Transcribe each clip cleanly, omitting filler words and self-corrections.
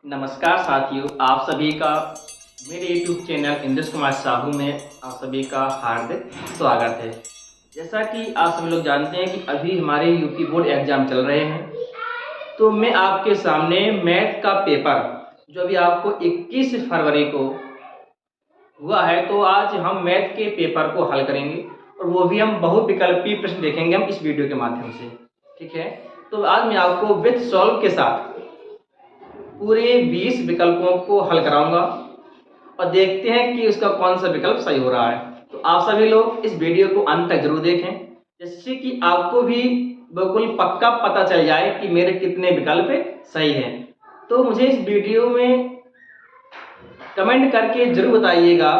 नमस्कार साथियों, आप सभी का मेरे YouTube चैनल इंद्रेश कुमार साहू में आप सभी का हार्दिक स्वागत है। जैसा कि आप सभी लोग जानते हैं कि अभी हमारे यूपी बोर्ड एग्जाम चल रहे हैं, तो मैं आपके सामने मैथ का पेपर जो अभी आपको 21 फरवरी को हुआ है, तो आज हम मैथ के पेपर को हल करेंगे और वो भी हम बहुविकल्पीय प्रश्न देखेंगे हम इस वीडियो के माध्यम से। ठीक है, तो आज मैं आपको विथ सॉल्व के साथ पूरे 20 विकल्पों को हल कराऊंगा और देखते हैं कि उसका कौन सा विकल्प सही हो रहा है। तो आप सभी लोग इस वीडियो को अंत तक जरूर देखें, जिससे कि आपको भी बिल्कुल पक्का पता चल जाए कि मेरे कितने विकल्प सही हैं। तो मुझे इस वीडियो में कमेंट करके जरूर बताइएगा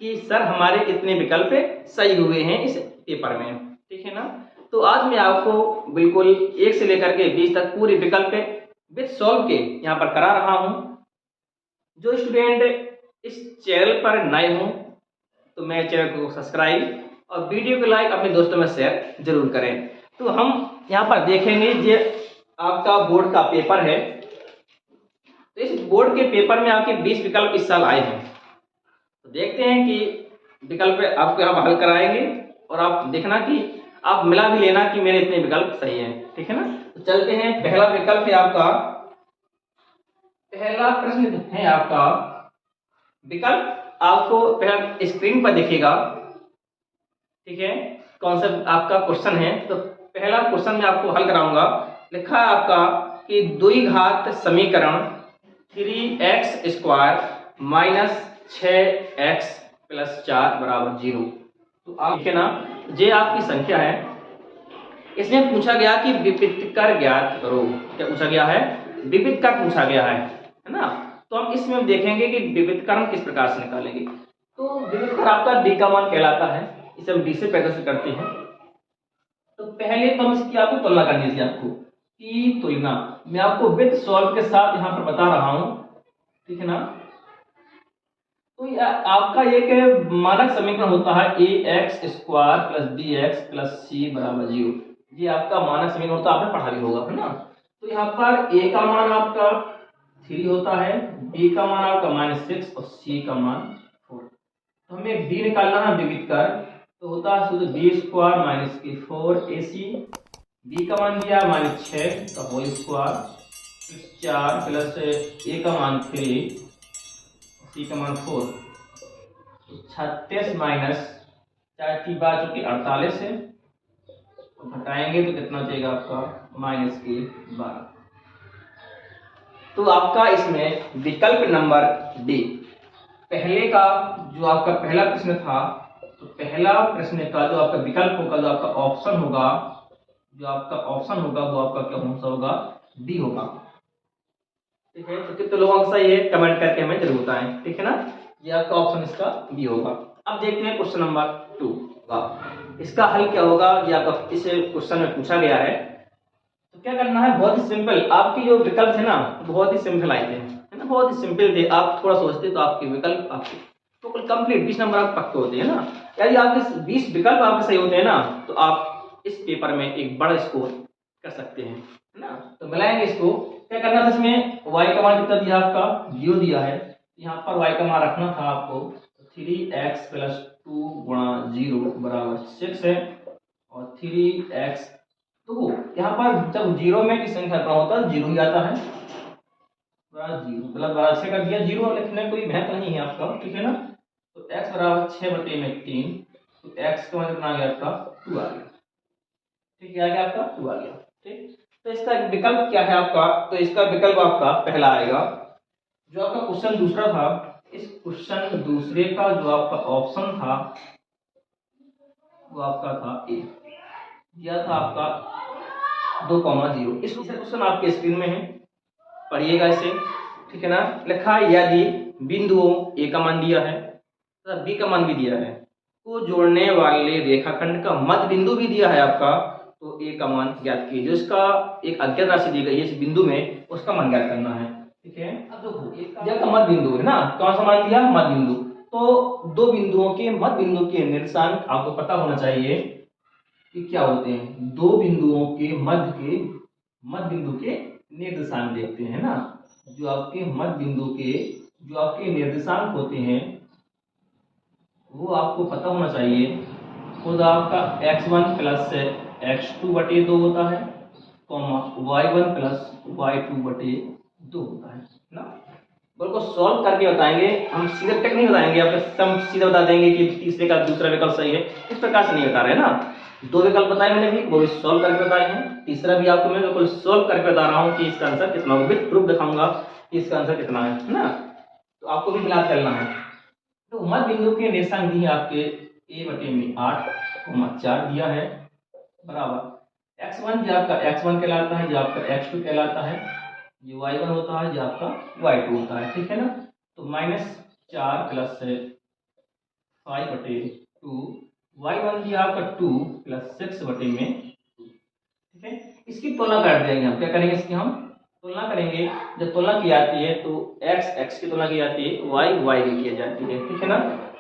कि सर हमारे कितने विकल्प सही हुए हैं इस पेपर में। ठीक है ना। तो आज मैं आपको बिल्कुल 1 से लेकर के 20 तक पूरे विकल्प विथ सॉल्व के यहाँ पर करा रहा हूँ। जो स्टूडेंट इस चैनल पर नए हों तो मेरे चैनल को सब्सक्राइब और वीडियो को लाइक अपने दोस्तों में शेयर जरूर करें। तो हम यहाँ पर देखेंगे ये आपका बोर्ड का पेपर है। तो इस बोर्ड के पेपर में आपके 20 विकल्प इस साल आए हैं। तो देखते हैं कि विकल्प आपको यहाँ हल कराएंगे और आप देखना कि आप मिला भी लेना कि मेरे इतने विकल्प सही हैं। ठीक है ना। तो चलते हैं। पहला विकल्प है आपका, पहला प्रश्न है आपका विकल्प आपको पहला स्क्रीन पर दिखेगा। ठीक है, कौन सा आपका क्वेश्चन है। तो पहला क्वेश्चन मैं आपको हल कराऊंगा। लिखा है आपका कि द्विघात समीकरण 3x² माइनस 6x प्लस 4 बराबर 0। तो आप लिखे ना, ये आपकी संख्या है। इसमें पूछा गया कि विविध कर ज्ञात करो। क्या पूछा गया है? विविध कर पूछा गया है ना। तो हम इसमें देखेंगे कि विविध कर हम किस प्रकार से निकालेंगे। तो विविध कर आपका डी का मान कहलाता है। इसे हम डी से प्रदर्शित करते हैं। तो पहले तो हम इसकी आपको तुलना करनी थी। आपको की तुलना मैं आपको विद सॉल्व के साथ यहाँ पर बता रहा हूँ। ठीक है ना। तो आपका एक मानक समीकरण होता है ax² plus bx plus c बराबर 0। ये आपका मानक समीकरण होता है, आपने पढ़ा भी होगा, है ना। तो यहाँ पर a का मान आपका 3 होता है, b का मान आपका -6 और c का मान 4। तो हमें d निकालना है विविध कर। तो होता है शुद्ध b² माइनस की 4ac, b का मान दिया -6 का whole square plus 4 plus a का मान 3 c का मान 4। 36 माइनस 4 की बात चूंकि 48 है, तो घटाएंगे तो कितना जाएगा आपका -12। तो आपका इसमें विकल्प नंबर डी पहले का जो आपका पहला प्रश्न था, तो पहला प्रश्न का जो आपका विकल्प होगा, जो आपका ऑप्शन होगा, जो आपका ऑप्शन होगा वो आपका क्या कौन सा होगा? डी होगा। ठीक है, तो कितने लोगों का सही है कमेंट करके हमें जरूर बताएं। ठीक है ना। ये आपका ऑप्शन इसका बी होगा। अब देखते हैं क्वेश्चन नंबर 2 का इसका हल क्या होगा। ये आपका इस क्वेश्चन में पूछा गया है। तो क्या करना है, बहुत ही सिंपल। आपकी जो विकल्प है ना बहुत ही सिंपल आए थे, है ना, बहुत ही सिंपल थे। आप थोड़ा सोचते तो आपके विकल्प आपके तो कंप्लीट 20 नंबर आप पक्के होते हैं ना। यदि आपके 20 विकल्प आपके सही होते हैं ना, तो आप इस पेपर में एक बड़ा स्कोर कर सकते हैं, है ना। तो मिलाएंगे इसको। क्या करना था, इसमें y का मान कितना दिया आपका 0 दिया है। यहाँ पर y का मान रखना था आपको 3x प्लस 2 गुणा 0 बराबर 6 है और 3x। तो यहाँ पर जब 0 में की संख्या का होता है 0 ही आता है, बराबर 0 मतलब बराबर 6 कर दिया। 0 लिखने में कोई महत्व नहीं है आपका। ठीक है ना। तो x बराबर 6/3, तो x का मान कितना आ गया आपका 2 आ गया। ठीक है, आ गया आपका 2 आ गया। ठीक, तो इसका विकल्प क्या है आपका? तो इसका विकल्प आपका पहला आएगा। जो आपका क्वेश्चन दूसरा था, इस क्वेश्चन दूसरे का जो आपका ऑप्शन था वो आपका था ए, दिया था आपका 2,0। इस क्वेश्चन आपके स्क्रीन में है, पढ़िएगा इसे। ठीक है ना। लिखा है यदि बिंदुओं ए का मान दिया है तथा बी का मान भी दिया है, को जोड़ने वाले रेखाखंड का मध्य बिंदु भी दिया है आपका, तो ए का मान ज्ञात कीजिए। जो इसका एक अज्ञात राशि दी गई है इस बिंदु में, उसका मान ज्ञात करना है। ठीक है। अब देखो का मध्य बिंदु है ना, कौन सा मान दिया? मध्य बिंदु। तो दो बिंदुओं के मध्य बिंदु के निर्देशांक आपको पता होना चाहिए कि क्या होते हैं। दो बिंदुओं के मध्य बिंदु के निर्देशांक देखते हैं ना। जो आपके मध्य बिंदु के जो आपके निर्देशांक होते हैं वो आपको पता होना चाहिए। खुद आपका x1 प्लस x2 बटे 2 होता है, कॉमा y1 प्लस y2 बटे 2 होता है ना। बल को सॉल्व करके बताएंगे हम, सीधे तक नहीं बताएंगे, आपके सम सीधे बता देंगे कि तीसरे का दूसरा विकल्प सही है, इस प्रकार से नहीं बता रहे ना। दो विकल्प बताए मैंने भी, वो भी सॉल्व करके बताए हैं, तीसरा भी आपको मैं बिल्कुल सॉल्व करके बता रहा हूँ कि इसका आंसर कितना होगा, विद प्रूफ दिखाऊंगा कि इसका आंसर कितना है ना। तो आपको भी मिला करना है। तो मध्य बिंदु के निर्देशांक दिए आपके a बटे में 8, 4 दिया है, बराबर x1 जो आपका x1 कहलाता है, जो आपका x2 कहलाता है, जो y1 होता है, जो आपका y2 होता है, ठीक है ना। तो -4 प्लस 5 बटे 2, y1 दिया आपका 2 प्लस 6 बटे में 2, ठीक है। इसकी तुलना कर देंगे हम, क्या करेंगे, इसकी हम तुलना करेंगे। जब तुलना की जाती है तो x की तुलना की जाती है, y की की जाती है, ठीक है ना।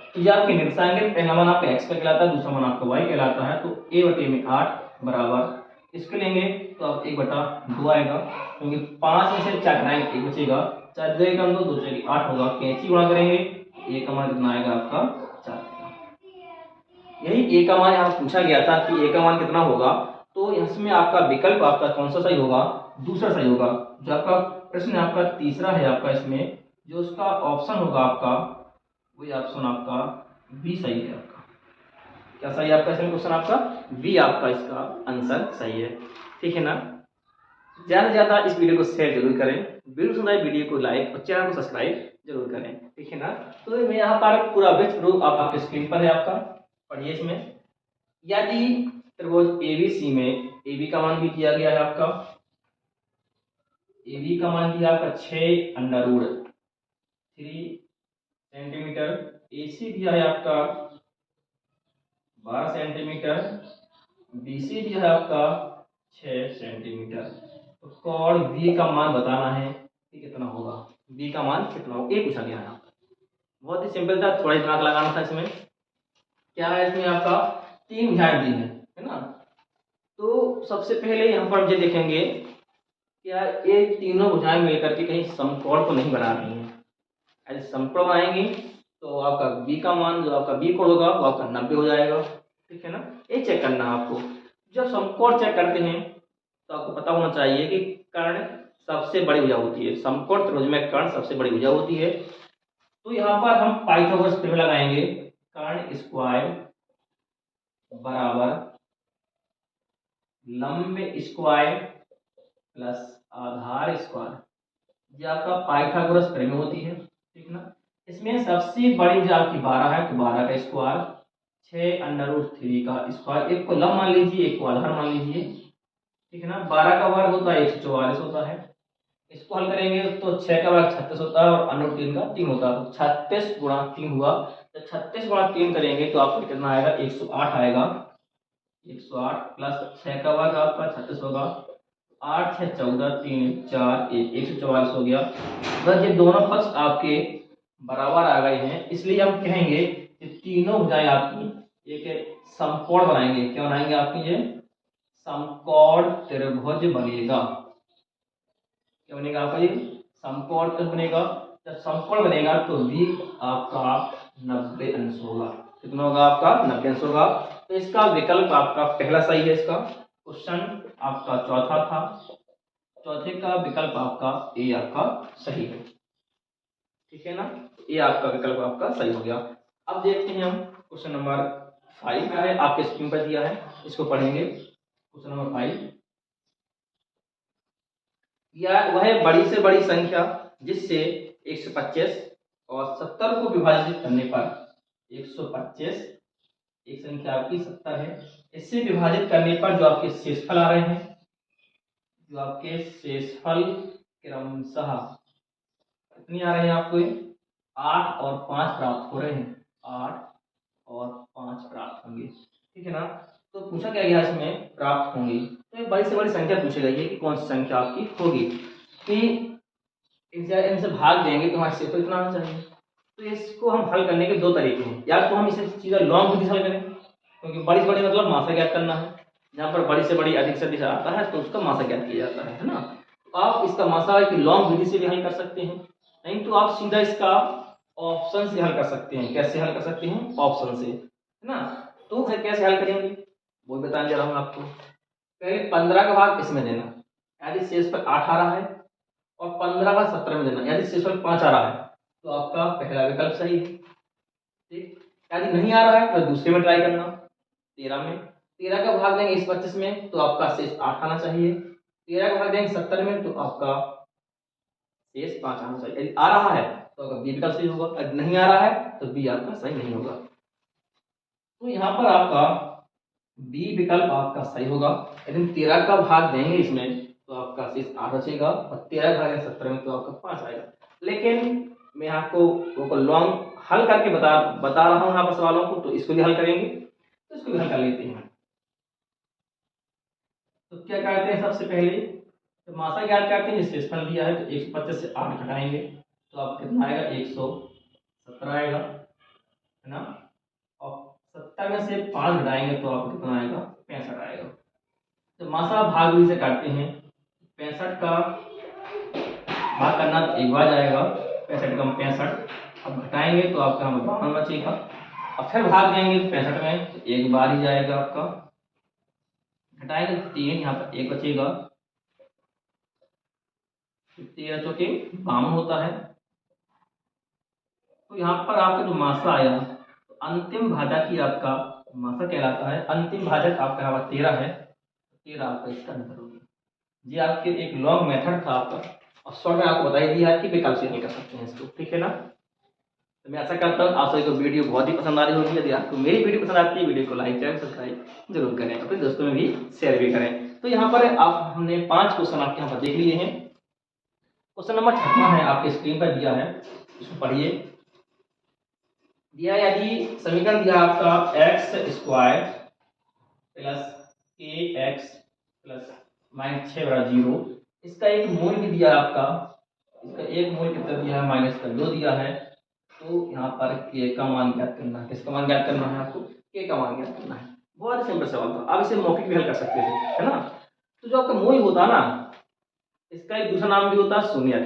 तो ये आपके निर्देशांक है, पहला मान आपका x का कहलाता है, दूसरा मान आपका y कहलाता है। तो a बटे में 8 बराबर इसके लेंगे तो आप 1/2 आएगा, क्योंकि 5 में से 4 घटाएंगे 1 बचेगा, 4 2 कम 2 2 4 8 होगा, कैंची गुणा करेंगे, a का मान कितना आएगा आपका 4। यही a का मान यहाँ पूछा गया था कि a का मान कितना होगा, तो इसमें आपका विकल्प आपका कौन सा सही होगा, दूसरा सही होगा। जो आपका प्रश्न आपका तीसरा है आपका, इसमें जो उसका ऑप्शन होगा आपका, वही ऑप्शन आपका बी सही है। आपका क्या सही है आपका इसमें क्वेश्चन, आपका बी आपका इसका आंसर सही है, ठीक है ना। ज्यादा से ज्यादा इस वीडियो को शेयर जरूर करें, वीडियो पसंद आए वीडियो को लाइक और चैनल को सब्सक्राइब जरूर करें, ठीक है ना। तो मैं यहाँ पर पूरा विथ प्रूफ आपके स्क्रीन पर है आपका, पढ़िए इसमें। यदि त्रिभुज एबीसी में ए बी का मान भी दिया गया है आपका, ए बी का मान दिया आपका 6√3 सेंटीमीटर, ए सी दिया है आपका 12 सेंटीमीटर, बी सी दिया है आपका 6 सेंटीमीटर। तो कोण बी का मान बताना है कि कितना होगा, बी का मान कितना होगा, ये पूछा गया है आपका। बहुत ही सिंपल था, थोड़ा दिमाग लगाना था इसमें। क्या है इसमें आपका 3 भुजाएं दी है ना। तो सबसे पहले यहाँ पर हम ये देखेंगे क्या ये तीनों भुजाएं मिलकर के कहीं समकोण को नहीं बना रही हैं। यदि समकोण बनाएंगी तो आपका बी का मान, जो आपका बी कोण होगा वो आपका 90 हो जाएगा, ठीक है ना। ये चेक करना है आपको। जब समकोण चेक करते हैं तो आपको पता होना चाहिए कि कर्ण सबसे बड़ी भुजा होती है, समकोण त्रिभुज में कर्ण सबसे बड़ी भुजा होती है। तो यहाँ पर हम पाइथागोरस प्रमेय लगाएंगे, कर्ण स्क्वायर बराबर लंब स्क्वायर प्लस आधार स्क्वायर, ये आपका पाइथागोरस प्रमेय होती है, ठीक ना। इसमें सबसे बड़ी जो आपकी 12 है, तो 12 का स्क्वायर, 6√3 का स्क्वायर, एक को लंब मान लीजिए, एक को आधार मान लीजिए, ठीक है ना। 12 का वर्ग होता है 144 होता है, इसको हल करेंगे तो 6 का वर्ग 36 होता है और √3 का 3 होता है, तो 36 गुणा 3 हुआ। तो 36 गुणा 3 करेंगे तो आपको कितना आएगा, 108 आएगा, 108 प्लस 6 का वर्ग आपका 36 होगा, 8 6 14 3 4 1 144 हो गया। बस ये दोनों पक्ष आपके बराबर आ गए हैं, इसलिए हम कहेंगे कि तीनों भुजाएं आपकी एक समकोण बनाएंगे। क्या बनाएंगे आपकी, ये समकोण त्रिभुज बनेगा। क्या बनेगा आपका, ये समकोण त्रिभुज बनेगा। जब समकोण बनेगा तो भी आपका 90 अंश होगा। कितना होगा आपका, 90 अंश होगा। तो इसका विकल्प आपका पहला सही है। इसका क्वेश्चन आपका चौथा था, चौथे का विकल्प आपका ए आपका सही है, ठीक है ना। ये आपका विकल्प आपका सही हो गया। अब देखते हैं हम क्वेश्चन नंबर 5 है, आपके स्क्रीन पर दिया है, इसको पढ़ेंगे। क्वेश्चन नंबर 5, या वह बड़ी से बड़ी संख्या जिससे 125 और 70 को विभाजित करने पर 125 एक संख्या आपकी 70 है, इससे विभाजित करने पर जो आपके शेषफल आ रहे हैं, जो आपके शेषफल क्रमशः कितनी आ रहे हैं आपको, 8 और 5 प्राप्त हो रहे हैं, 8 और 5 प्राप्त होंगे, ठीक है ना। तो पूछा क्या गया इसमें, प्राप्त होंगे, तो एक बड़ी से बड़ी संख्या पूछी गई है कि कौन सी संख्या आपकी होगी, कि इनसे भाग देंगे तो हमारे शेषफल कितना आना चाहिए। तो इसको हम हल करने के दो तरीके हैं, या तो हम इसे सीधा लॉन्ग विधि से हल करें, क्योंकि बड़ी से बड़ी मतलब मासा ज्ञात करना है, जहाँ पर बड़ी से बड़ी अधिक से अधिक आता है तो उसका मासा ज्ञात किया जाता है ना। तो आप इसका मासा की लॉन्ग विधि से भी हल कर सकते हैं, नहीं तो आप सीधा इसका ऑप्शन से हल कर सकते हैं। कैसे हल कर सकते हैं? ऑप्शन से, है ना। तो फिर कैसे हल करेंगे वो बताने जा रहा हूँ आपको। पहले 15 का भाग इसमें देना, यदि शेष पर 8 आ रहा है, और 15 का 17 में देना, यदि शेष पर 5 आ रहा है, तो आपका पहला विकल्प सही है। ठीक, यदि नहीं आ रहा है तो दूसरे में ट्राई करना। 13 में, 13 का भाग देंगे इस 25 में तो आपका शेष 8 आना चाहिए। 13 का भाग देंगे 70 में तो आपका शेष 5 आना चाहिए। यदि आ रहा है तो आपका बी विकल्प सही होगा, यदि नहीं आ रहा है तो बी आपका सही नहीं होगा। तो यहाँ पर आपका बी विकल्प आपका सही होगा। यदि 13 का भाग देंगे इसमें तो आपका शेष 8 बचेगा, और 13 का भाग 70 में तो आपका 5 आएगा। लेकिन मैं आपको वो लॉन्ग हल करके बता रहा हूँ यहाँ पर सवालों को, तो इसको भी हल करेंगे, तो इसको भी हल कर लेते हैं। तो क्या करते हैं, सबसे पहले तो मासा ज्ञात करते हैं। शेषफल दिया है तो 125 से 8 घटाएंगे तो आप कितना आएगा? 117 आएगा, है ना। और 70 में से 5 घटाएंगे तो आपको कितना आएगा? 65 आएगा। तो मासा भाग विधि से काटते हैं। 65 का भाग करना तो एक बार जाएगा, 65 कम 65, अब घटाएंगे तो आपका हमें 52 बचेगा। अब फिर भाग देंगे 65 में तो एक बार ही जाएगा आपका, घटाएंगे तो 3, यहाँ पर 1 बचेगा, 13 चौके 52 होता है। तो यहाँ पर आपका जो मासा आया तो अंतिम भाजक ही आपका मासा कहलाता है। अंतिम भाजक आपका यहाँ पर 13 है, 13 आपका इसका आंसर होगा। ये आपके एक लॉन्ग मेथड था आपका, और शॉर्ट में आपको बता ही दिया है कि विकल्प से नहीं कर सकते हैं इसको, ठीक है ना। तो मैं आशा करता हूँ आप सभी को वीडियो बहुत ही पसंद आ रही होगी। यदि आपको मेरी वीडियो पसंद आती है, वीडियो को लाइक चैनल सब्सक्राइब जरूर करें, अपने दोस्तों में भी शेयर भी करें। तो यहाँ पर आप हमने 5 क्वेश्चन आपके यहाँ पर देख लिए हैं। क्वेश्चन नंबर 56 है, आपके स्क्रीन पर दिया है, इसको पढ़िए। दिया यदि समीकरण दिया आपका एक्स स्क्वायर प्लस के एक्स प्लस माइनस 6 बराबर 0, इसका एक मूल भी दिया आपका, इसका एक मूल कितना दिया है? माइनस का 2 दिया है। तो यहाँ पर के का मान ज्ञात करना है। किसका मान ज्ञात करना है? आपको के का मान ज्ञात करना है। बहुत सिंपल सवाल था, आप इसे मौखिक भी हल कर सकते थे, है ना। तो जो आपका मूल होता है ना, इसका एक दूसरा नाम भी होता है शून्य, है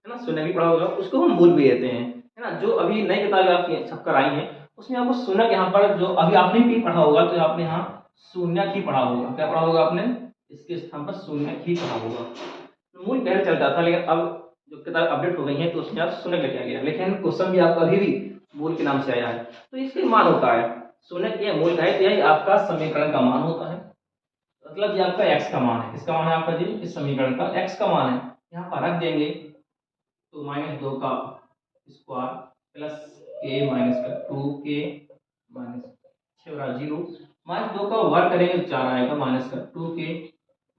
ना। शून्य भी पढ़ा होगा, उसको हम मूल भी कहते हैं, है ना। जो अभी नई किताबें आपकी छपकर आई हैं उसमें आपको शून्य यहाँ पर जो अभी आपने भी पढ़ा होगा, तो आपने यहाँ शून्य ही पढ़ा होगा। क्या पढ़ा होगा आपने? इसके स्थान पर शून्य ही पढ़ा होगा। मूल पहले चलता था, लेकिन अब जो किताब अपडेट हो गई है तो उसमें आप शून्य लेके आ गया, लेकिन क्वेश्चन भी आपका अभी भी मूल के नाम से आया है। तो इसके मान होता है शून्य के मूल का है, तो यही आपका समीकरण का मान होता है। मतलब ये आपका x का मान है। किसका मान है आपका जी? इस समीकरण का x का मान है। यहाँ पर रख देंगे तो -2 का स्क्वायर प्लस के माइनस का 2 के माइनस 6 बराबर 0, -2 का वर्ग करेंगे तो 4 आएगा, माइनस का 2 के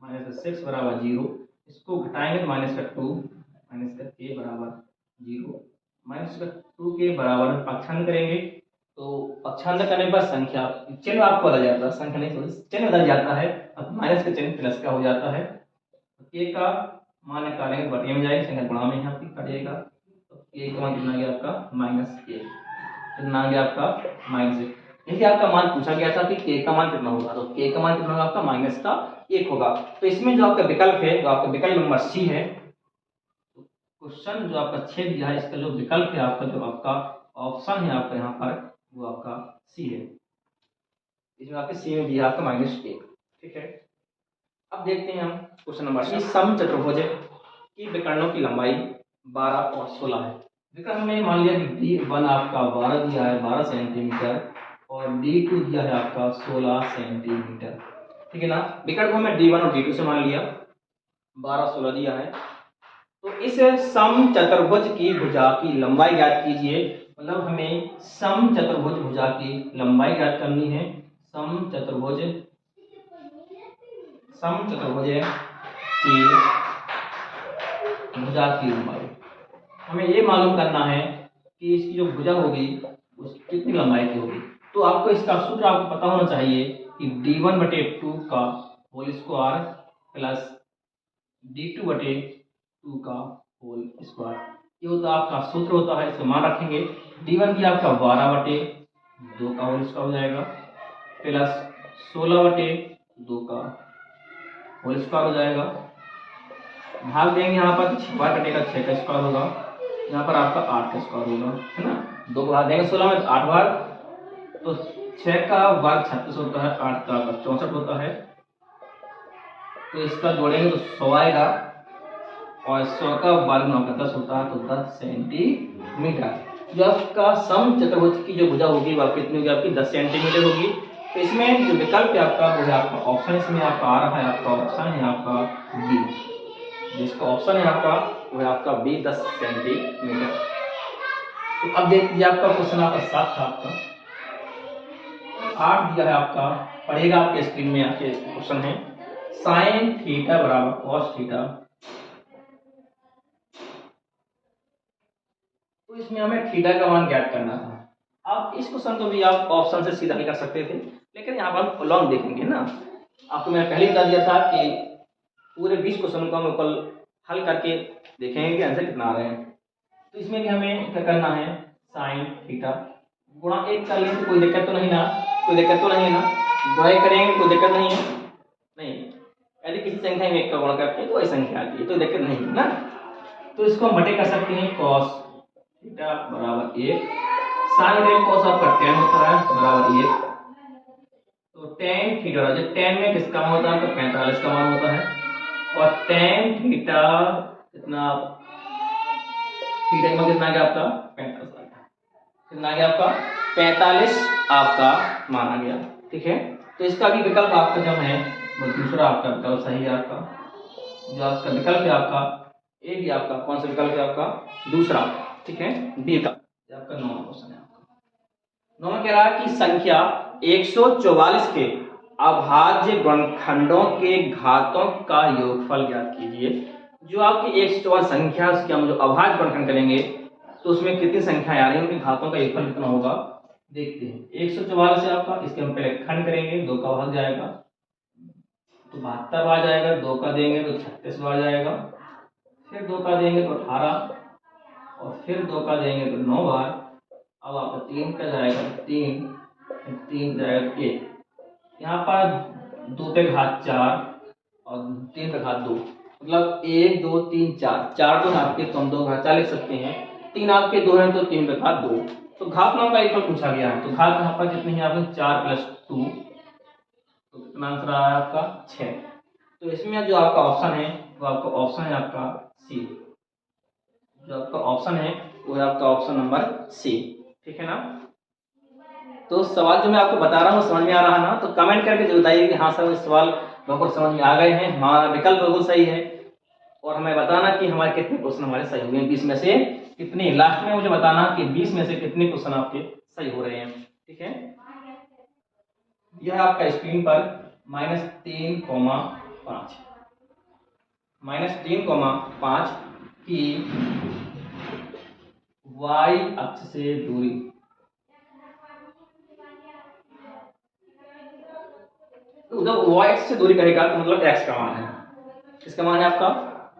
माइनस का 6 बराबर 0, इसको घटाएंगे तो माइनस का 2 माइनस का के बराबर 0, माइनस का 2 के बराबर पक्षांतर करेंगे तो पक्षांतर करने पर संख्या चिन्ह आपको बदल जाता है, संख्या नहीं सॉरी चिन्ह बदल जाता है। अब माइनस का चिन्ह प्लस का हो जाता है। के का मान निकालेंगे तो बटे में जाएगी, संख्या गुणा में यहाँ पे कटेगा, तो के का मान कितना आ गया आपका? -1। कितना आ गया आपका? -1। यदि आपका मान पूछा गया था कि के का मान कितना होगा, तो के का मान कितना होगा आपका? -1 होगा। तो इसमें जो आपका विकल्प है, जो आपका विकल्प नंबर सी है, क्वेश्चन जो आपका 6 दिया है, इसका जो विकल्प है आपका, जो आपका ऑप्शन है आपका यहाँ पर, वो आपका सी है। इसमें आपके सी में दिया आपका -1, ठीक है। अब देखते हैं हम क्वेश्चन नंबर सी। सम चतुर्भुज की विकर्णों की लंबाई 12 और 16 है। विकर्ण में मान लिया कि D1 आपका 12 दिया है, 12 सेंटीमीटर, और D2 दिया है आपका 16 सेंटीमीटर, ठीक है ना। विकर्ण को हमें D1 और D2 से मान लिया, 12 16 दिया है। तो इस सम चतुर्भुज की भुजा की लंबाई ज्ञात कीजिए। मतलब हमें सम चतुर्भुज भुजा की लंबाई ज्ञात करनी है। सम चतुर्भुज की भुजा की लंबाई हमें ये मालूम करना है कि इसकी जो भुजा होगी उस कितनी लंबाई की होगी। तो आपको इसका सूत्र आपको पता होना चाहिए कि d1/2 का होल स्क्वायर प्लस d2/2 का होल स्क्वायर, ये होता आपका सूत्र होता है। इसको मान रखेंगे। d1 की आपका 12/2 का होल स्क्वायर हो जाएगा, प्लस 16/2 का होल स्क्वायर हो जाएगा, भाग देंगे यहाँ पर 6 बार कटेगा, 6 का स्क्वायर होगा, यहाँ पर आपका 8 का स्क्वायर होगा, है ना। 2 को भाग देंगे 16 में, 8 बार, तो 6 का वर्ग 36 होता है, 8 का 64 होता है, तो इसका जोड़ेंगे तो 100 आएगा, और 100 का वर्ग 9 का 10 होता है, तो 10 सेंटीमीटर। जो आपका सम चतुर्भुज की जो भुजा होगी वो कितनी होगी, आपकी 10 सेंटीमीटर होगी। तो इसमें जो विकल्प है आपका वो है आपका ऑप्शन, इसमें आपका आ रहा है, आपका ऑप्शन है आपका बी, जिसका ऑप्शन है आपका वो है आपका बी, 10 सेंटीमीटर। तो अब देख लीजिए आपका क्वेश्चन आपका 7 था, आपका 8 दिया है आपका, पढ़ेगा आपके स्क्रीन में आपके क्वेश्चन है, साइन थीटा बराबर कॉस थीटा। तो इसमें हमें थीटा का मान ज्ञात करना था। आप इस क्वेश्चन को भी आप ऑप्शन से सीधा भी कर सकते थे, लेकिन यहाँ पर हम लॉन्ग देखेंगे ना। आपको मैंने पहले बता दिया था कि पूरे 20 क्वेश्चन को हम कल हल करके देखेंगे कि आंसर कितना आ रहे हैं। तो इसमें भी हमें क्या करना है, साइन थीटा गुणा 1 कर लें तो कोई दिक्कत तो नहीं ना, कोई दिक्कत तो नहीं है ना, गुणा करेंगे कोई दिक्कत नहीं है, नहीं। यदि किसी संख्या में 1 का गुणा करते हैं तो वही संख्या आती है, तो दिक्कत नहीं है ना। तो इसको हम मटे कर सकते हैं, कॉस थीटा बराबर 1, साइन टेन कॉस आपका 10 होता है बराबर 1, तो टेन थीटा, जब टेन में किसका मान होता है, आपका 45 का मान होता है, और टेन थीटा कितना, थीटा का कितना आ गया आपका 45 आ गया, कितना आ गया आपका 45 आपका मान आ गया, ठीक है। तो इसका भी विकल्प आपका जब है वो दूसरा आपका विकल्प सही है, आपका जो आपका विकल्प है आपका ए भी, आपका कौन सा विकल्प है आपका दूसरा, ठीक है, बी का। आपका 9वां क्वेश्चन है, आपका 9वां कह रहा है कि संख्या 144 के अभाज्य गुणनखंडों के घातों का योगफल ज्ञात कीजिए। जो आपकी 144 संख्या उसके हम जो अभाज्य गुणनखंड करेंगे तो उसमें कितनी संख्या आ रही है, उनके घातों का योगफल कितना होगा, देखते हैं। 144 है आपका, इसके हम पहले खंड करेंगे, 2 का भाग जाएगा तो 72 आ जाएगा, 2 का देंगे तो 36 आ जाएगा, फिर 2 का देंगे तो 18, और फिर 2 का देंगे तो 9 बार। अब आपका 3 का जाएगा तो 3, 3 जाएगा 1, यहाँ पर 2 पे घात 4 और 3 पे घात 2, मतलब 1 2 3 4, 4 तो आपके, तो हम 2 घात 4 लिख सकते हैं, 3 आपके 2 हैं तो 3 पे घात 2, तो घात नाम का एक पूछा गया है, तो घात यहाँ पर कितनी है आपकी 4 + 2, तो कितना आंसर आया आपका 6। तो इसमें जो आपका ऑप्शन है वो आपका ऑप्शन है आपका सी, जो आपका ऑप्शन है वो है आपका ऑप्शन नंबर सी, ठीक है ना। तो सवाल जो मैं आपको बता रहा हूँ समझ में आ रहा ना, तो कमेंट करके जो बताइए कि हाँ सर सवाल बिल्कुल समझ में आ गए हैं, हमारा विकल्प बिल्कुल सही है, और हमें बताना कि हमारे कितने क्वेश्चन हमारे सही हुए हैं, 20 में से कितने, लास्ट में मुझे बताना कि 20 में से कितने क्वेश्चन आपके सही हो रहे हैं, ठीक है। यह आपका स्क्रीन पर -3,5 -3,5 की y अक्ष से दूरी, तो जब y अक्ष से दूरी कहेगा तो मतलब x का मान है, किसका मान है आपका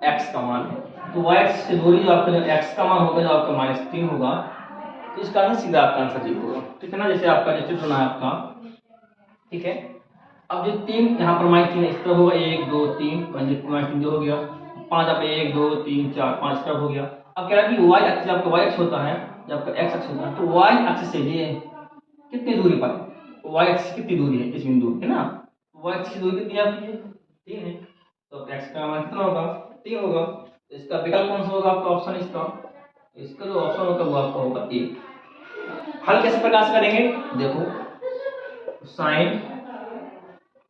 x का मान है, तो y अक्ष से दूरी जो आपका x का मान होगा जो आपका -3 होगा, तो इसका आंसर सीधा आपका आंसर 0 होगा, ठीक है ना। जैसे आपका जो चित्र बना है आपका, ठीक है। अब जो 3 यहाँ पर -3 इस तरफ होगा, 1 2 3 -3 जो हो गया, 5 आप 1 2 3 4 5 इस तरफ हो गया। अब कह रहा है कि y अक्ष जब आपका y अक्ष होता है, जब आपका x अक्ष होता है, तो y अक्ष से ये कितनी दूरी पर, y अक्ष से कितनी दूरी है इस बिंदु है ना, y अक्ष की दूरी कितनी आपकी है 3 है, तो x का मान कितना होगा 3 होगा, तो इसका विकल्प कौन सा होगा आपका ऑप्शन, इसका जो ऑप्शन होगा वो आपका होगा ए। हल किस प्रकार से करेंगे, देखो साइन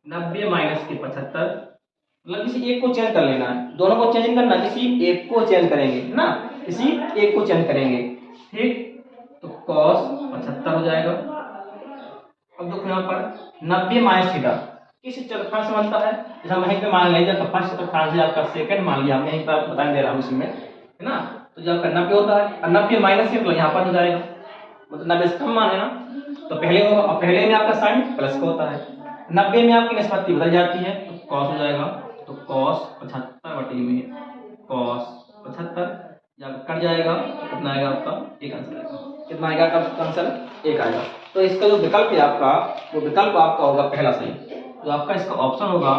90 माइनस के 75, मतलब किसी एक को चेंज कर लेना है, दोनों को चेंज करना, किसी एक को चेंज करेंगे ना, किसी एक को चेंज करेंगे, ठीक। तो cos 75 हो जाएगा। अब देखो यहाँ पर 90 माइनस थीटा किस चतुर्थांश से बनता है, जैसे हम यहीं पे मान लेंगे तो फर्स्ट चतुर्थांश है आपका, सेकंड मान लिया हमने, यहीं पर बताने दे रहा हूँ इसमें, है ना। तो जब 90 होता है, 90 माइनस तो यहाँ पर हो जाएगा, मतलब 90 से कम मान है ना, तो पहले होगा, और पहले में आपका साइन प्लस का होता है, 90 में आपकी निष्पत्ति बदल जाती है तो कॉस हो जाएगा, तो cos 75 बटे में cos 75 जब कट जाएगा तो कितना आएगा आपका एक आंसर आएगा, कितना आएगा आपका आंसर एक आएगा। तो इसका जो विकल्प है आपका वो विकल्प आपका होगा पहला सही, जो आपका इसका ऑप्शन होगा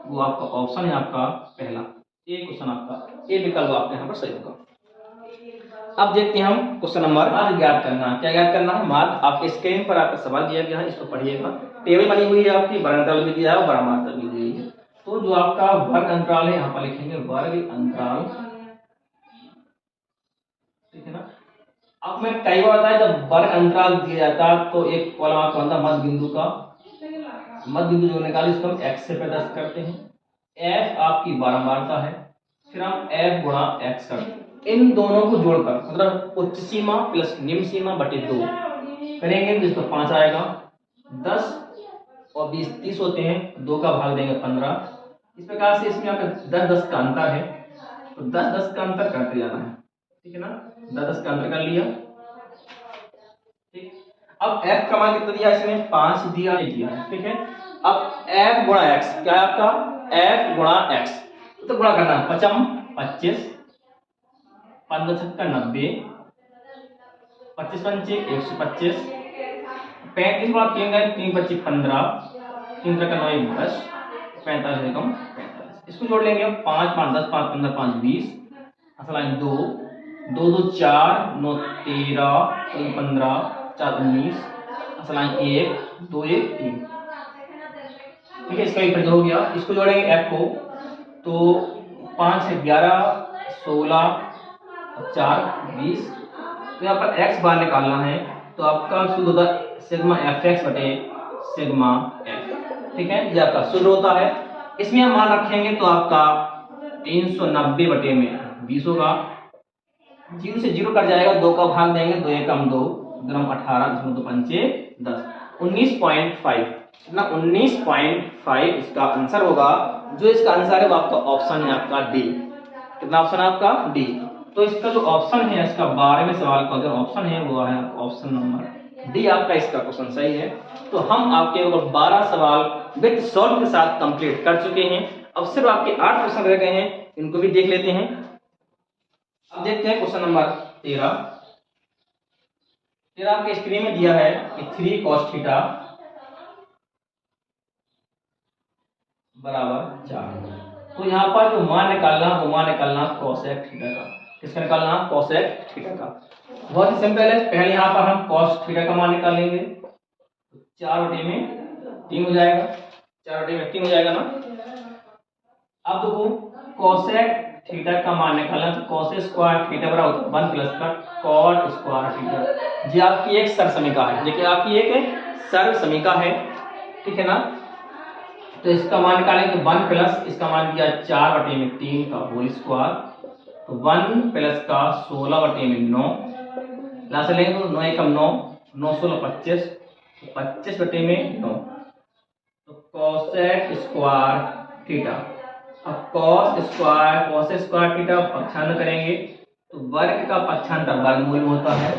वो आपका ऑप्शन है आपका पहला, ये क्वेश्चन आपका ए विकल्प आपका यहाँ पर सही होगा। अब देखते हैं हम क्वेश्चन नंबर मार्ग ज्ञात करना। क्या ज्ञात करना है? मार्ग। आपके स्क्रीन पर आपका सवाल दिया गया है, इसको पढ़िएगा। टेबल बनी हुई है आपकी, वर्ग अंतराल भी दिया है और बरामात्र भी दी है। तो जो आपका वर्ग अंतराल है यहाँ पर लिखेंगे वर्ग अंतराल, ठीक है ना। अब मैं कई बार बताया जब वर्ग अंतराल दिया जाता तो एक कॉलम आपका बनता मध्य बिंदु का, मध्य बिंदु जो निकाले इसको हम एक्स से प्रदर्शित करते हैं। एफ आपकी बारंबारता है, फिर हम एफ गुणा एक्स करते हैं। इन दोनों को जोड़कर मतलब उच्च सीमा प्लस निम्न सीमा बटे 2 करेंगे तो इसको 5 आएगा। 10 और 20 30 होते हैं, 2 का भाग देंगे 15। इस प्रकार से इसमें आपका 10-10 का अंतर है, तो 10-10 का अंतर करते जाना है, ठीक है ना। 10-10 का अंतर कर लिया, ठीक। अब f का मान कितना दिया इसमें? 5 दिया है, ठीक है। अब f गुणा x क्या है आपका? f गुणा x तो गुणा करना है। 55 25 15 छक्का 90 25 पंचे 125 35 बार 3 गए 3 25 15 3 का 9 10 45 एकम 45। इसको जोड़ लेंगे हम 5 5 10 5 15 5 20 असलाइन 2 2 2 4 9 13 3 15 4 19 असलाइन 1 2 1 3, ठीक है। इसका एक हो गया। इसको जोड़ेंगे f को तो 5 से 11 16 4 20। तो यहाँ पर x बार निकालना है तो आपका सूत्र होता है सिग्मा एफ एक्स बटे सिग्मा एफ, ठीक है। ये आपका सूत्र होता है। इसमें हम मान रखेंगे तो आपका 390 बटे में 20 होगा। 0 से 0 कट जाएगा, 2 का भाग देंगे 2 एकम 2 ग्राम 18 इसमें 2 पंचे 10 19.5 ना 19.5 इसका आंसर होगा। जो इसका आंसर है वो आपका ऑप्शन है आपका डी। कितना ऑप्शन है आपका? डी। तो इसका जो ऑप्शन है इसका 12वें सवाल का जो ऑप्शन है वो है ऑप्शन नंबर डी, आपका इसका क्वेश्चन सही है। तो हम आपके ऊपर 12 सवाल विद सॉल्व के साथ कंप्लीट कर चुके हैं। अब सिर्फ आपके 8 क्वेश्चन रह गए हैं, इनको भी देख लेते हैं। अब देखते हैं क्वेश्चन नंबर 13। आपके स्क्रीन में दिया है कि 3 cos थीटा बराबर 4। तो यहाँ पर जो मान निकालना वो मान निकालना कोसेक थीटा का। किसका निकालना? कोसेक थीटा का। बहुत ही सिंपल है। पहले यहाँ पर हम cos थीटा का मान निकालेंगे, 4 बटे में 3 हो जाएगा, 4 बटे में 3 हो जाएगा ना। अब देखो कोसेक थीटा का मान निकालना तो cos स्क्वायर थीटा बराबर होता है 1 प्लस का cot स्क्वायर थीटा। ये आपकी एक सर्व समीका है, देखिए आपकी एक सर्व समीका है, ठीक है ना। तो इसका मान निकालेंगे तो 1 प्लस इसका मान दिया 4 बटे में 3 का होल स्क्वायर, तो 1 प्लस का 16 बटे में 9 ला से लेंगे तो 9 एकम 9 9 16 25 25 बटे में 9। तो कोसेक स्क्वायर थीटा। अब cos स्क्वायर थीटा पक्षांतर करेंगे तो वर्ग का पक्षांतर वर्गमूल में होता है,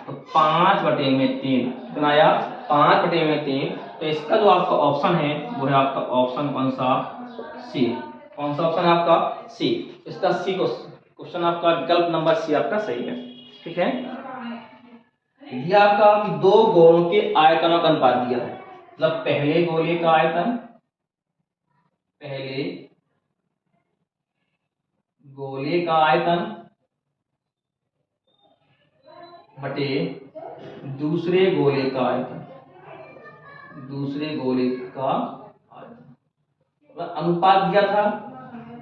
तो 5 बटे में 3 कितना आया? 5 बटे में 3। तो इसका जो आपका ऑप्शन है वो है आपका ऑप्शन कौन सा? सी। कौन सा ऑप्शन है आपका? सी। इसका सी क्वेश्चन आपका विकल्प नंबर सी आपका सही है, ठीक है। ये आपका दो गोलों के आयतनों का अनुपात दिया है, मतलब पहले गोले का आयतन, पहले गोले का आयतन बटे दूसरे गोले का आयतन, दूसरे गोले का आयतन, मतलब अनुपात दिया था,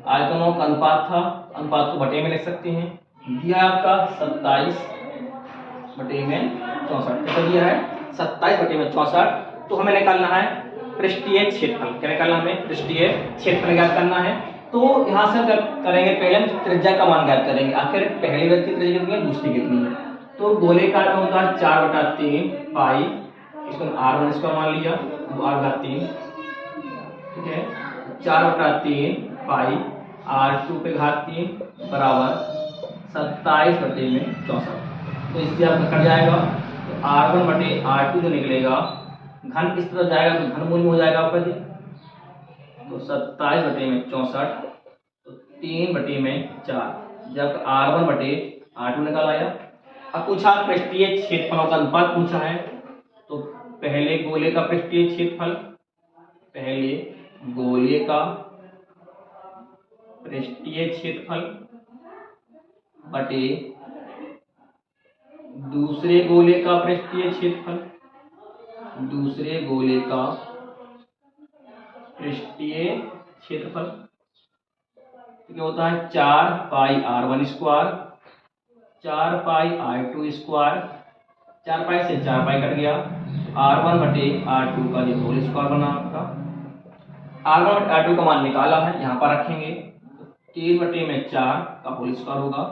आयतनों का अनुपात था, अनुपात को बटे में लिख सकते हैं। दिया आपका 27 बटे में 64। कितना दिया है? 27 बटे में 64। तो हमें निकालना है पृष्ठीय क्षेत्रफल। क्या निकालना हमें? पृष्ठीय क्षेत्रफल ज्ञात करना है। तो यहाँ से करेंगे पहले हम त्रिज्या का मान ज्ञात करेंगे, आखिर पहली वृत्त की त्रिज्या कितनी है, दूसरी कितनी है। तो गोले का होता है 4/3 पाई, इसको r1 इसका मान लिया तो r3, ठीक है। 4/3 पाई r2 पे घात 3 बराबर 27 बटे में 64। तो इससे आपका कट जाएगा तो r1 बटे r2 जो निकलेगा घन इस तरफ जाएगा तो घन मूल में हो जाएगा आपका जी, तो 27 बटे में 64 तो 3 बटे में 4, जब r1 बटे r2 निकाल आया। अब पूछा पृष्ठीय क्षेत्रफलों का अनुपात पूछा है, तो पहले गोले का पृष्ठीय क्षेत्रफल, पहले गोले का पृष्ठीय क्षेत्रफल बटे दूसरे गोले का पृष्ठीय क्षेत्रफल, दूसरे गोले का पृष्ठीय क्षेत्रफल क्या होता है 4 पाई r1 स्क्वायर 4 पाई r2 स्क्वायर, 4 पाई से 4 पाई कट गया, r1 बटे r2 का जो होल स्क्वायर बना आपका। r1 बटे r2 का मान निकाला है, यहाँ पर रखेंगे तो 3 बटे में 4 का होल स्क्वायर होगा,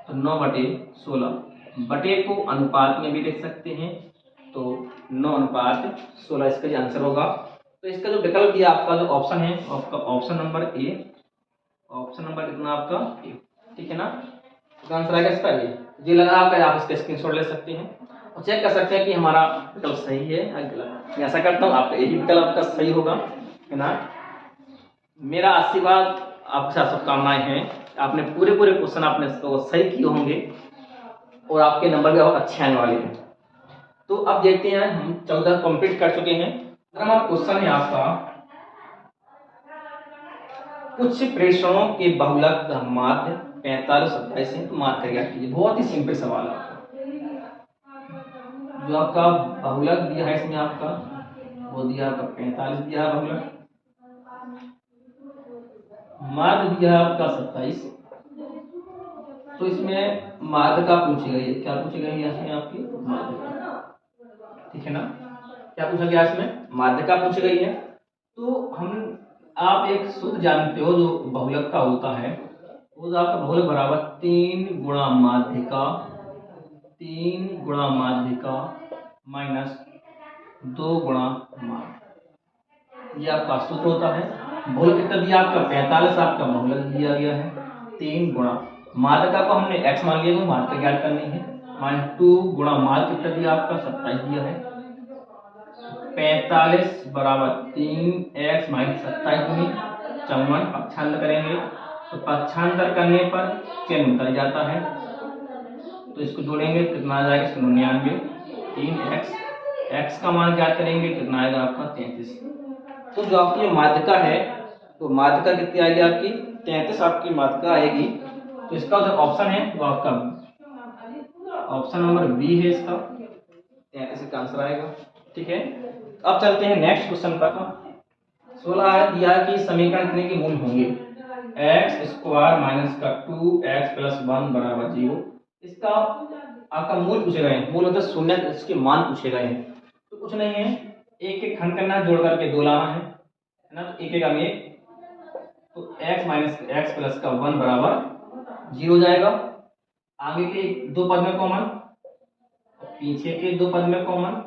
तो 9 बटे 16। बटे को अनुपात में भी लिख सकते हैं, तो 9 अनुपात 16 इसका जो आंसर होगा। तो इसका जो विकल्प दिया आपका जो ऑप्शन है आपका option number A, option number कितना आपका ए, ठीक है ना। तो आंसर आएगा इसका ये। जी लगा आपका, आप इसका स्क्रीनशॉट ले सकते हैं और चेक कर सकते हैं कि हमारा विकल्प सही है या गलत। मैं ऐसा करता हूँ आपका यही विकल्प आपका सही होगा, है ना। मेरा आशीर्वाद आपके साथ शुभकामनाएं हैं, आपने पूरे क्वेश्चन आपने तो सही किए होंगे और आपके नंबर भी बहुत अच्छे आने वाले हैं। तो अब देखते हैं, हम 14 कंप्लीट कर चुके हैं। हमारा क्वेश्चन है आपका कुछ प्रेषणों के बहुलक माध्य 45 27 है, तो मार्क करिए कीजिए। बहुत ही सिंपल सवाल है। जो आपका बहुलक दिया है इसमें आपका वो दिया आपका 45 दिया है बहुलक, माध्य दिया है आपका 27। तो इसमें माध्य का पूछी गई है, क्या पूछी गई है इसमें आपकी माध्य का, ठीक है ना। क्या पूछा गया इसमें माध्य का पूछी गई है। तो हम आप एक सूत्र जानते हो जो बहुलक का होता है, वो आपका बहुलक बराबर 3 गुणा माध्य का, 3 गुणा माध्य का माइनस 2 गुणा माध्य, ये आपका सूत्र होता है। बहुलक कितना दिया आपका 45, आपका बहुलक दिया गया है 3 गुणा माध्य का को हमने x मान लिया, माध्य का ज्ञात करनी है, माइनस 2 गुणा माध्य कितना दिया आपका 27 दिया है। 45 बराबर 3x माइनस 27 गुनी 54, पक्षांतर करेंगे तो पक्षांतर करने पर चिन्ह उतर जाता है, तो इसको जोड़ेंगे कितना आ जाएगा 99, 3x, x का मान ज्ञात करेंगे कितना आएगा आपका 33। तो जो आपकी माध्यिका है तो माध्यिका कितनी आएगी आपकी 33 आपकी माध्यिका आएगी। तो इसका जो ऑप्शन है वो आपका ऑप्शन नंबर बी है, इसका 33 का आंसर आएगा, ठीक है। अब चलते हैं नेक्स्ट क्वेश्चन पर। 16 दिया है कि समीकरण कितने के मूल होंगे, एक्स स्क्वायर माइनस का 2x प्लस 1 बराबर 0। इसका आपका मूल पूछे गए हैं, मूल होता है शून्य, इसके मान पूछे गए हैं। तो कुछ नहीं है, एक एक खंड करना जोड़ करके 2 लाना है ना, तो एक एक का एक, तो x माइनस एक्स प्लस का 1 बराबर 0 जाएगा। आगे के 2 पद में कॉमन, पीछे के 2 पद में कॉमन।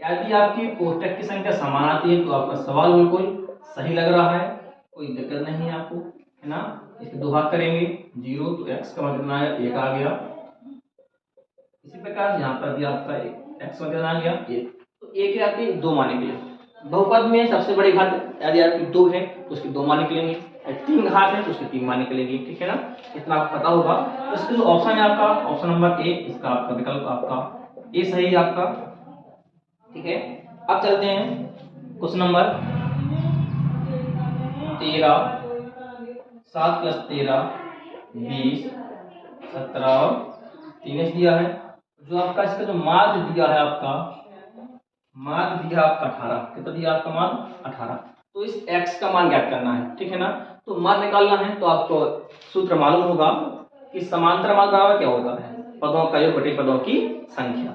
यदि आपकी कोष्टक की संख्या समान आती है तो आपका सवाल बिल्कुल सही लग रहा है, कोई दिक्कत नहीं है आपको, है ना। इसके 2 भाग करेंगे 0, तो x का मतलब आया 1 आ गया। इसी प्रकार यहाँ पर भी आपका x का मतलब आ गया 1, तो 1 है आपके 2 मान निकले। बहुपद में सबसे बड़ी घात यदि आपकी 2 है तो उसके 2 मान निकलेंगे, 3 घात है तो उसके 3 मान निकलेंगे, ठीक है ना। इतना आपको पता होगा। तो इसका जो ऑप्शन है आपका ऑप्शन नंबर ए, इसका आपका विकल्प आपका ए सही है आपका, ठीक है। अब चलते हैं क्वेश्चन नंबर 13, 7 प्लस 13 20 17 और 3 दिया है। जो आपका इसका जो माध्य दिया है आपका माध्य दिया आपका 18, कितना दिया आपका माध्य 18। तो इस x का मान ज्ञात करना है, ठीक है ना। तो माध्य निकालना है तो आपको सूत्र मालूम होगा कि समांतर माध्य बराबर क्या होता है, पदों का योग बटे पदों की संख्या।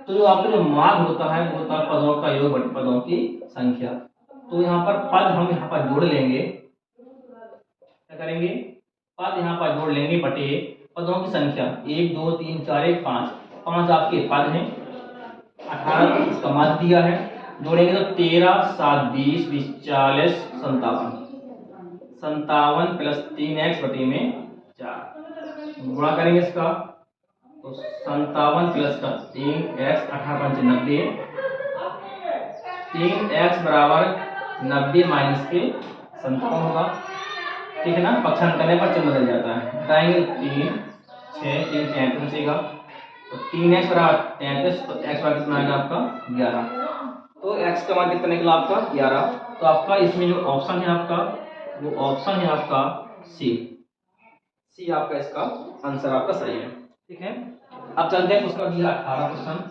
तो जो आपका जो माध्य होता है वो होता है पदों का योग बटे पदों की संख्या। तो यहाँ पर पद हम यहाँ पर जोड़ लेंगे, क्या करेंगे पद यहाँ पर जोड़ लेंगे बटे पदों की संख्या, 1 2 3 4 1 5, 5 आपके पद हैं, 18 इसका माध्य दिया है, जोड़ेंगे तो 13 7 20 20 40 57, 57 प्लस 3x बटे में 4, गुणा करेंगे इसका तो 57 प्लस का 3x 18 5 90, 3x बराबर 90 माइनस के 57 होगा, ठीक है ना। पक्षांतर करने पर चिन्ह बदल जाता है, बताएंगे 3 6 3 33 बचेगा, तो 3x बराबर 33, तो x बराबर कितना आएगा आपका 11, तो x का मान कितना निकला आपका 11। तो आपका इसमें जो ऑप्शन है आपका वो ऑप्शन है आपका सी आपका इसका आंसर आपका सही है। ठीक है, अब चलते हैं उसका दिया 18 क्वेश्चन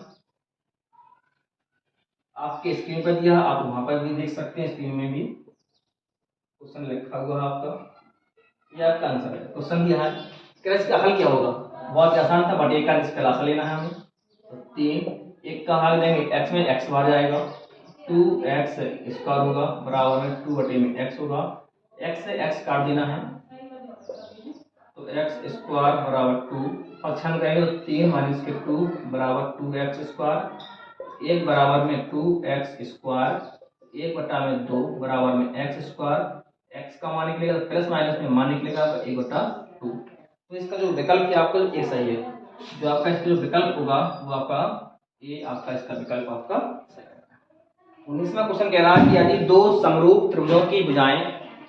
आपके स्क्रीन पर दिया, आप वहां पर भी देख सकते हैं, स्क्रीन में भी क्वेश्चन लिखा हुआ है आपका, ये आपका आंसर है। क्वेश्चन दिया है कि इसका हल क्या होगा, बहुत आसान था, बट एक का इसका लासा लेना है हमें। तो 3 एक का हल देंगे, एक्स में एक्स बाहर जाएगा, 2x स्क्वायर होगा बराबर में 2/x होगा, x से x काट देना है तो x स्क्वायर बराबर 2, पक्षांतर करेंगे तो 3 माइनस के 2 बराबर 2x स्क्वायर, 1 बराबर में 2x स्क्वायर, 1/2 बराबर में x स्क्वायर, x का मान निकलेगा तो प्लस माइनस में मान निकलेगा तो 1/2। तो इसका जो विकल्प है आपका ए सही है, जो आपका इसका जो विकल्प होगा वो आपका ए, आपका इसका विकल्प आपका सही है। 19वां क्वेश्चन कह रहा है कि यदि दो समरूप त्रिभुजों की भुजाएं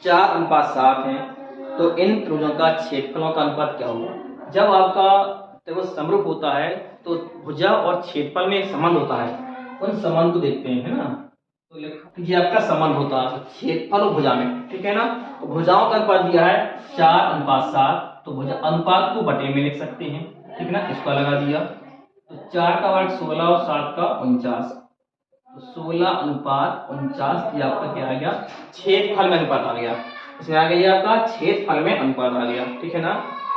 4:7 हैं तो इन त्रिभुजों का क्षेत्रफलों का अनुपात क्या होगा। जब आपका त्रिभुज समरूप होता है तो भुजा और क्षेत्रफल में एक संबंध होता है, उन संबंध को देखते हैं, है ना। तो ये आपका संबंध होता है क्षेत्रफल और भुजा में, ठीक है ना। तो भुजाओं का अनुपात दिया है 4:7, तो भुजा अनुपात को बटे में लिख सकते हैं, ठीक है ना। इसको लगा दिया तो 4 का वर्ग 16 और 7 का 49, तो 16:49 ये आपका क्या आ गया, क्षेत्रफल में अनुपात आ गया, इसमें आ गया आपका क्षेत्रफल में अनुपात आ गया, ठीक है ना।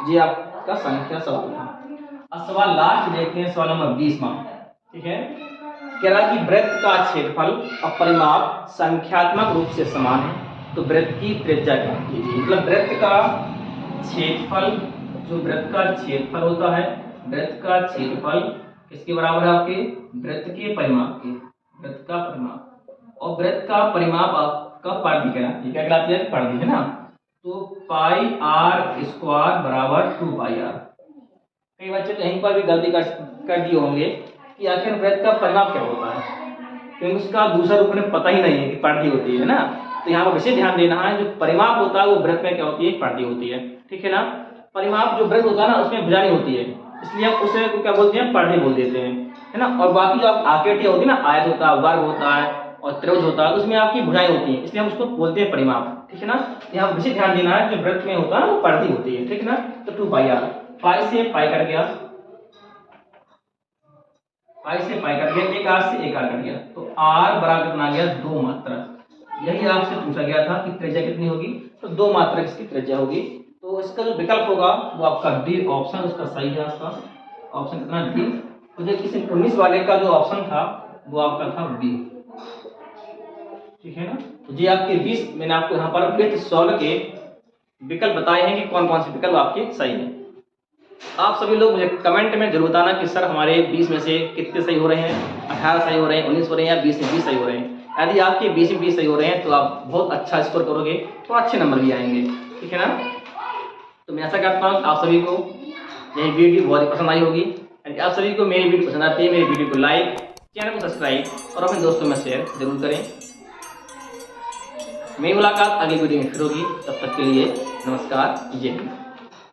ये आपका संख्या सवाल था। अब सवाल लास्ट देखते हैं, सवाल नंबर 20, ठीक है। कह रहा कि वृत्त का क्षेत्रफल और परिमाप संख्यात्मक रूप से समान है तो वृत्त की त्रिज्या क्या कीजिए। मतलब वृत्त का क्षेत्रफल, जो वृत्त का क्षेत्रफल होता है, वृत्त का क्षेत्रफल किसके बराबर है, आपके वृत्त के परिमाप के, वृत्त का परिमाप, और वृत्त का परिमाप आपका परिधि कहलाती है, क्या कहलाती है, परिधि, है ना। तो पाई आर स्क्वायर बराबर 2πr। कई बच्चे तो यहीं पर भी गलती कर दिए होंगे कि आखिर वृत्त का परिमाप क्या होता है, क्योंकि उसका दूसरा रूप उन्हें पता ही नहीं है कि परिधि होती है ना। तो यहाँ पर विशेष ध्यान देना है, जो परिमाप होता है वो वृत्त में क्या होती है, परिधि होती है, ठीक है ना। परिमाप जो वृत्त होता है ना उसमें भुजा नहीं होती है, इसलिए हम उसे क्या बोलते हैं, परिधि बोल देते हैं, है ना। और बाकी जो आकृतियां होती है ना, आयत होता है, वर्ग होता है और त्रिभुज होता है, उसमें आपकी भुजाएं होती हैं, इसलिए हम उसको बोलते हैं परिमाप, ठीक है ना। यहाँ विशेष ध्यान देना है, जो वृत्त में होता है ना वो परिधि होती है, ठीक है ना। तो 2πr, पाई से पाई कट गया, पाई से पाई कट गया, एक आर से एक आर कट गया, तो आर बराबर कितना आ गया, 2 मात्रक। यही आपसे पूछा गया था कि त्रिज्या कितनी होगी, तो 2 मात्रक इसकी त्रिज्या होगी। तो इसका जो विकल्प होगा वो आपका डी ऑप्शन उसका सही है, आपका ऑप्शन कितना, डी। तो जो किसी 19 वाले का जो ऑप्शन था वो आपका था बी, ठीक है ना। तो ये आपके 20 मैंने आपको यहाँ पर विथ सॉल्व के विकल्प बताए हैं कि कौन कौन से विकल्प आपके सही हैं। आप सभी लोग मुझे कमेंट में जरूर बताना कि सर हमारे 20 में से कितने सही हो रहे हैं, 18 सही हो रहे हैं, 19 हो रहे हैं या 20 में 20 सही हो रहे हैं। यदि आपके 20 में 20 सही हो रहे हैं तो आप बहुत अच्छा स्कोर करोगे, तो अच्छे नंबर भी आएंगे, ठीक है ना। तो मैं ऐसा करता हूँ आप सभी को यही वीडियो बहुत ही पसंद आई होगी। यदि आप सभी को मेरी वीडियो पसंद आती है, मेरी वीडियो को लाइक, चैनल को सब्सक्राइब और अपने दोस्तों में शेयर जरूर करें। मेरी मुलाकात अगली वीडियो में फिर होगी, तब तक के लिए नमस्कार, जय हिंद।